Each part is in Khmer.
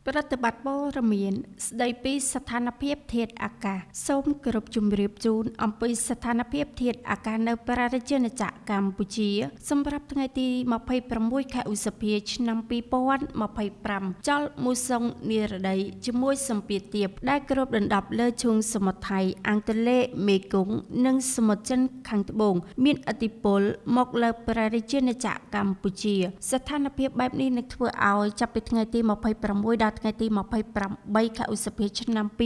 ប្រតិបត្តិព័ត៌មានស្ដីពីស្ថានភាពធាតុអាកាសសូមគោរពជម្រាបជូនអំពីស្ថានភាពធាតុអាកាសនៅប្រជាជាតិកម្ពុជាសម្រាប់ថ្ងៃទី26 ខែឧសភាឆ្នាំ2025ចលមូសុងនិរដីជាមួយសម្ពាធទាបដែលគ្របដណ្ដប់លើឈូងសមុទ្រថៃអាំងទន្លេមេគង្គនិងសមុទ្រចិនខាងត្បូងមានឥទ្ធិពលមកលើប្រជាជាតិកម្ពុជាស្ថានភាពបែបនេះនឹងធ្វើឲ្យចាប់ពីថ្ងៃទី26ដល់ថ្ងៃទី28ខែឧសភាឆ្នាំ2025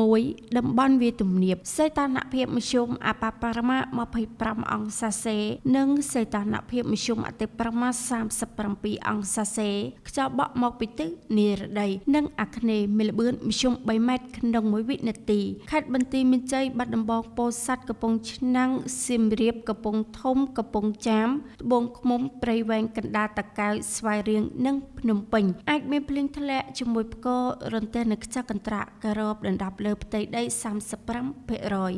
1តំបន់វាលទំនាបសីតុណ្ហភាពមធ្យមអបបរមា25អង្សាសេនិងសីតុណ្ហភាពមធ្យមអតិបរមា37អង្សាសេខ្យល់បក់មកពីទិសនិរដីនិងអាគ្នេយ៍មានល្បឿនមធ្យម3ម៉ែត្រក្នុង1វិនាទីខេត្តបន្ទាយមានជ័យបាត់ដំបងពោធិ៍សាត់កំពង់ឆ្នាំងសៀមរាបកំពង់ធំកំពង់ចាមត្បូងឃ្មុំព្រៃវែងកណ្ដាលតាកែវស្វាយរៀងនិងភ្នំពេញអាចមានភ្លៀងធ្លាក់ជាមួយផ្គររន្ទះនៅខ្យល់កន្ត្រាក់ការ៉បដណ្ដប់លើផ្ទៃដី 35%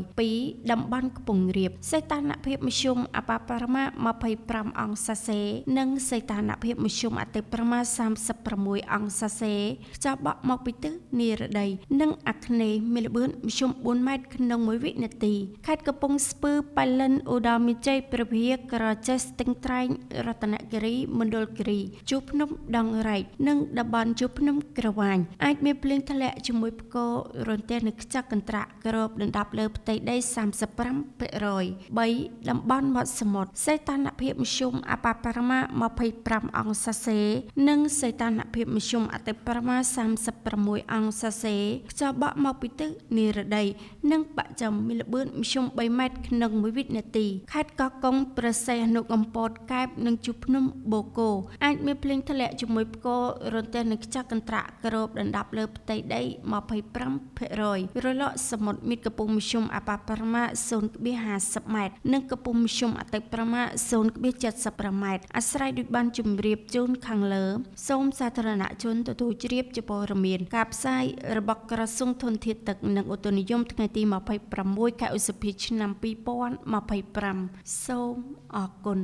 2តំបន់ខ្ពង់រាបសីតុណ្ហភាពមធ្យមអបបរមា25អង្សាសេនិងសីតុណ្ហភាពមធ្យមអតិបរមា36អង្សាសេខ្យល់បក់មកពីទិសនិរដីនិងអាគ្នេយ៍មានល្បឿនមធ្យម4ម៉ែត្រក្នុង1វិនាទីខេត្តកំពង់ស្ពឺប៉ៃលិនឧត្តរមានជ័យព្រះវិហារក្រចេះស្ទឹងត្រែងរតនគិរីមណ្ឌលគិរីជួរភ្នំដងរែកនិងតំបន់ជួរភ្នំក្រវាញអាចមានភ្លៀងធ្លាក់ជាមួយផ្គររន្ទះនៅខ្យល់កន្ត្រាក់គ្របដណ្ដប់លើផ្ទៃដី 35% 3តំបន់មាត់សមុទ្រសីតុណ្ហភាពមធ្យមអបបរមា25អង្សាសេនិងសីតុណ្ហភាពមធ្យមអតិបរមា36អង្សាសេខ្យល់បក់មកពីទិសនិរដីនិងបច្ចឹមមានល្បឿនមធ្យម3ម៉ែត្រក្នុង1វិនាទីខេត្តកោះកុងប្រសេះអនុកំពតកែបនិងជួរភ្នំបូកគោអាចមានភ្លៀងធ្លាក់ជាមួយផ្គររន្ទះនៅខ្យល់កន្ត្រាក់គ្របដណ្ដប់លើផ្ទៃដី 25% រលកសមុទ្រមានកម្ពស់មធ្យមអបបរមា 0.50 ម៉ែត្រនិងកម្ពស់មធ្យមអតិបរមា 0.75 ម៉ែត្រអាស្រ័យដូចបានជម្រាបជូនខាងលើសូមសាធារណជនទទួលជ្រាបជាព័ត៌មានការផ្សាយរបស់ក្រសួងធនធានទឹកនិងឧតុនិយមថ្ងៃទី26ខែឧសភាឆ្នាំ2025សូមអរគុណ